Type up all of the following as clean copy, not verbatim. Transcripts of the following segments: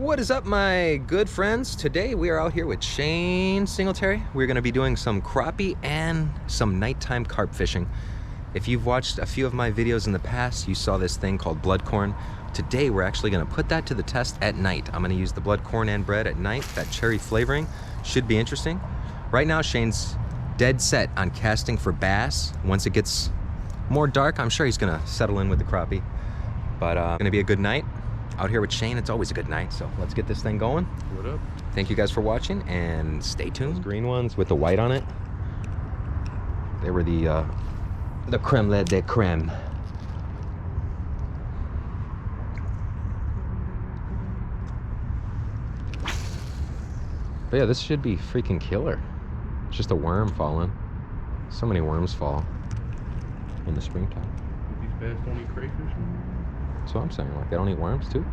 What is up, my good friends? Today we are out here with Shane Singletary. We're going to be doing some crappie and some nighttime carp fishing. If you've watched a few of my videos in the past, you saw this thing called bloodcorn. Today we're actually going to put that to the test at night. I'm going to use the bloodcorn and bread at night. That cherry flavoring should be interesting. Right now Shane's dead set on casting for bass. Once it gets more dark, I'm sure he's going to settle in with the crappie. But going to be a good night. Out here with Shane, it's always a good night, so let's get this thing going. What up? Thank you guys for watching, and stay tuned. Those green ones with the white on it, they were the creme de creme. But yeah, this should be freaking killer. It's just a worm falling. So many worms fall in the springtime. These bass don't eat crayfish anymore? That's what I'm saying. Like, they don't eat worms too?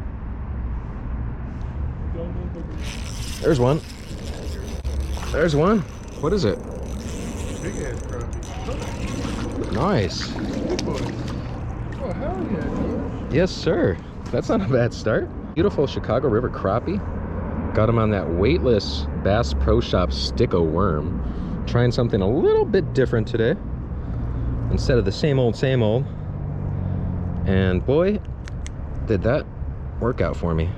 There's one. There's one. What is it? Big ass crappie. Nice. Oh, hell yeah, dude. Yes, sir. That's not a bad start. Beautiful Chicago River crappie. Got him on that weightless Bass Pro Shop Sticko worm. Trying something a little bit different today. Instead of the same old, same old. And boy, did that work out for me.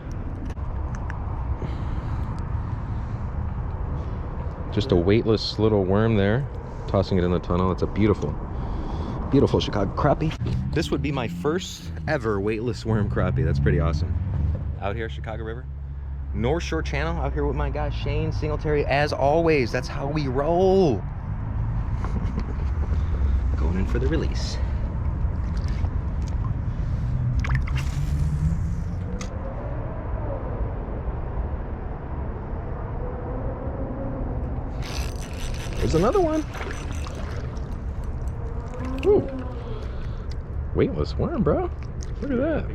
Just a weightless little worm there, tossing it in the tunnel. It's a beautiful, beautiful Chicago crappie. This would be my first ever weightless worm crappie. That's pretty awesome. Out here, Chicago River. North Shore Channel, out here with my guy Shane Singletary. As always, that's how we roll. Going in for the release. There's another one. Ooh. Weightless worm, bro. Look at that.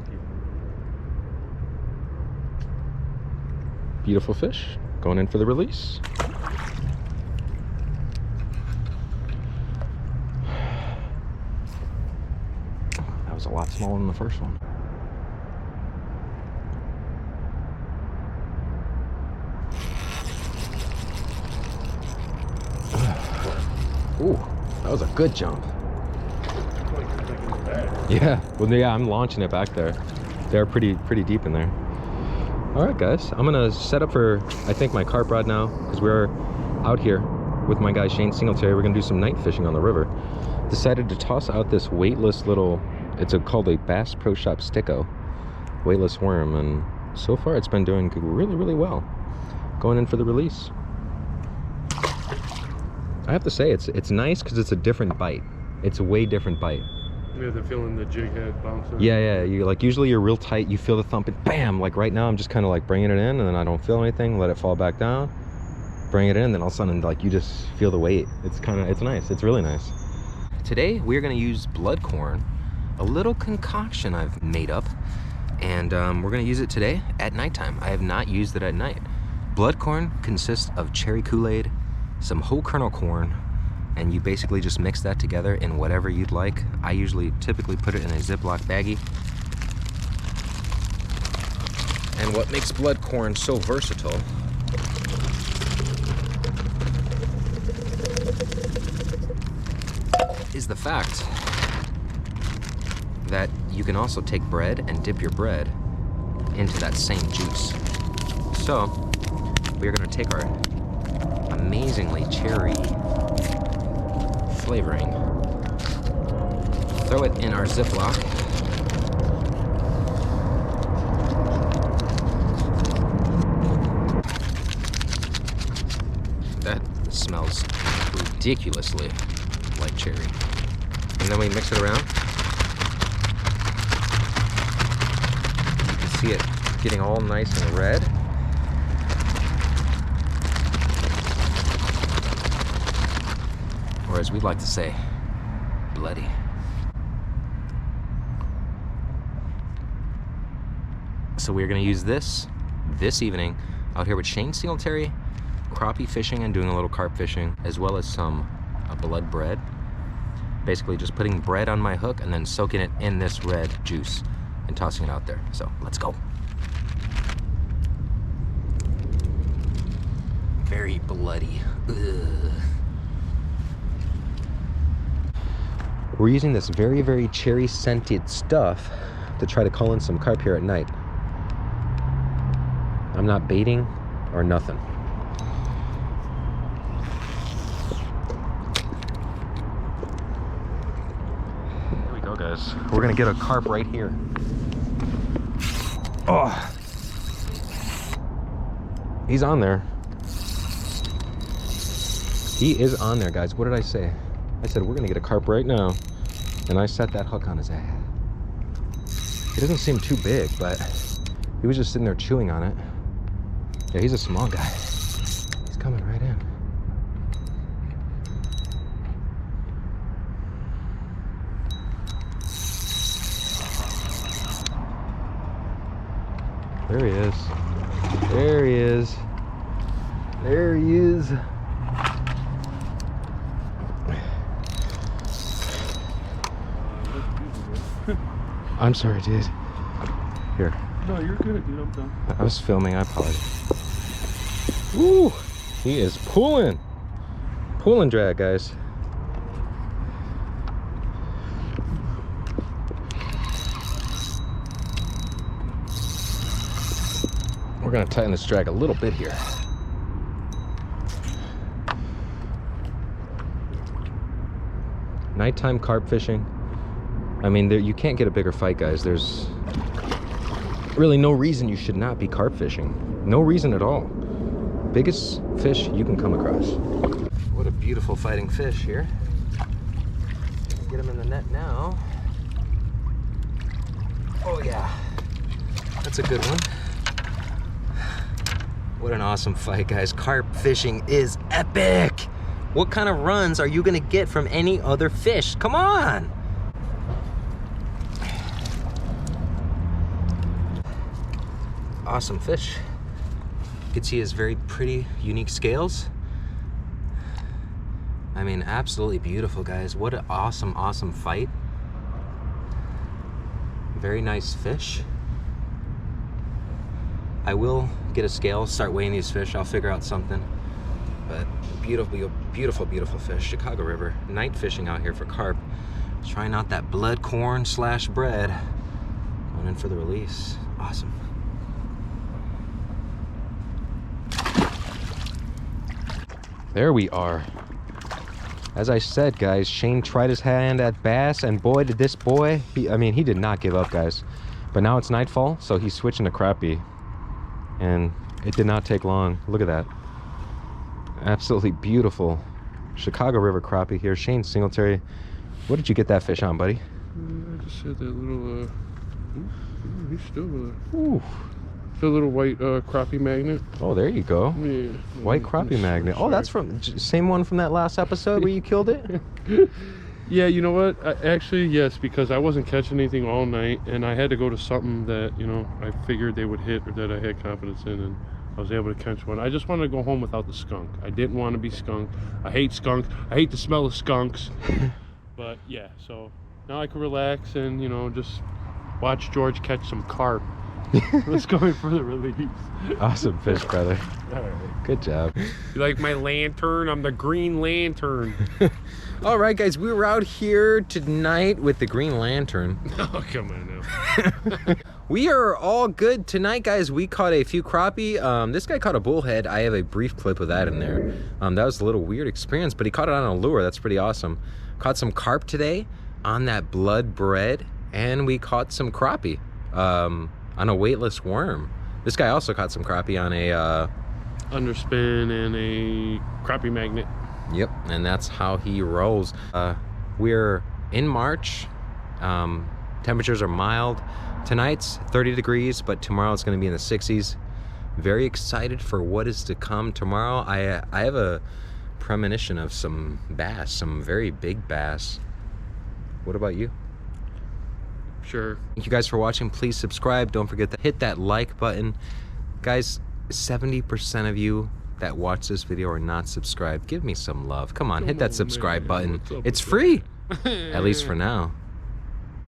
Beautiful fish. Going in for the release. That was a lot smaller than the first one. Ooh, that was a good jump. Yeah, well, yeah, I'm launching it back there. They're pretty deep in there. All right, guys, I'm gonna set up for, I think, my carp rod now, because we're out here with my guy Shane Singletary. We're gonna do some night fishing on the river. Decided to toss out this weightless little, called a Bass Pro Shop Sticko weightless worm, and so far it's been doing really, really well. Going in for the release. I have to say, it's nice because it's a different bite. It's a way different bite. Yeah, they're feeling the jig head bouncing. Yeah, you like, usually you're real tight, you feel the thump, and bam! Like right now I'm just kind of like bringing it in, and then I don't feel anything, let it fall back down, bring it in, then all of a sudden like you just feel the weight. It's nice, it's really nice. Today we're gonna use bloodcorn, a little concoction I've made up, and we're gonna use it today at nighttime. I have not used it at night. Bloodcorn consists of cherry Kool-Aid, some whole kernel corn, and you basically just mix that together in whatever you'd like. I typically put it in a Ziploc baggie. And what makes bloodcorn so versatile is the fact that you can also take bread and dip your bread into that same juice. So we're gonna take our amazingly cherry flavoring, throw it in our Ziploc, that smells ridiculously like cherry, and then we mix it around. You can see it getting all nice and red. Or as we'd like to say, bloody. So we're gonna use this evening out here with Shane Singletary, crappie fishing and doing a little carp fishing, as well as some blood bread. Basically just putting bread on my hook and then soaking it in this red juice and tossing it out there. So let's go. very bloody. Ugh. We're using this very, very cherry scented stuff to try to call in some carp here at night. I'm not baiting or nothing. Here we go, guys. We're gonna get a carp right here. Oh, he's on there. He is on there, guys. What did I say? I said we're gonna get a carp right now, and I set that hook on his head. He doesn't seem too big, but he was just sitting there chewing on it. Yeah, he's a small guy. He's coming right in. There he is. There he is. There he is. I'm sorry, dude. Here. No, you're good, dude. I'm done. I was filming. I apologize. Woo! He is pulling. Pull and drag, guys. We're gonna tighten this drag a little bit here. Nighttime carp fishing. I mean, you can't get a bigger fight, guys. There's really no reason you should not be carp fishing. No reason at all. Biggest fish you can come across. What a beautiful fighting fish here. Get him in the net now. Oh yeah, that's a good one. What an awesome fight, guys. Carp fishing is epic. What kind of runs are you gonna get from any other fish? Come on. Awesome fish. You can see his very pretty, unique scales. I mean, absolutely beautiful, guys. What an awesome, awesome fight. Very nice fish. I will get a scale, start weighing these fish. I'll figure out something. But beautiful, beautiful, beautiful fish. Chicago River, night fishing out here for carp. Trying out that bloodcorn / bread. Going in for the release. Awesome. There we are. As I said, guys, Shane tried his hand at bass, and boy, did this boy, I mean, he did not give up, guys. But now it's nightfall, so he's switching to crappie. And it did not take long. Look at that. Absolutely beautiful Chicago River crappie here. Shane Singletary. What did you get that fish on, buddy? I just had that little, he's still, Ooh. still a little white crappie magnet. Oh, there you go. Yeah. White crappie magnet. Oh, that's from, same one from that last episode where you killed it? Yeah, you know what? Actually, yes, because I wasn't catching anything all night, and I had to go to something that, you know, I figured they would hit or that I had confidence in, and I was able to catch one. I just wanted to go home without the skunk. I didn't want to be skunked. I hate skunks. I hate the smell of skunks. But yeah, so now I can relax and, you know, just watch George catch some carp. Let's go in for the release. Awesome fish, brother. All right. Good job. You like my lantern? I'm the Green Lantern. All right, guys, we were out here tonight with the Green Lantern. Oh, come on now. We are all good tonight, guys. We caught a few crappie. This guy caught a bullhead. I have a brief clip of that in there. That was a little weird experience, but he caught it on a lure. That's pretty awesome. Caught some carp today on that blood bread, and we caught some crappie on a weightless worm. This guy also caught some crappie on a underspin and a crappie magnet. Yep, and that's how he rolls. We're in March. Temperatures are mild. Tonight's 30 degrees, but tomorrow it's going to be in the 60s. Very excited for what is to come tomorrow. I have a premonition of some bass, some very big bass. What about you? Sure. Thank you guys for watching. Please subscribe. Don't forget to hit that like button. Guys, 70% of you that watch this video are not subscribed. Give me some love. Come on, hit that subscribe button. It's free, at least for now.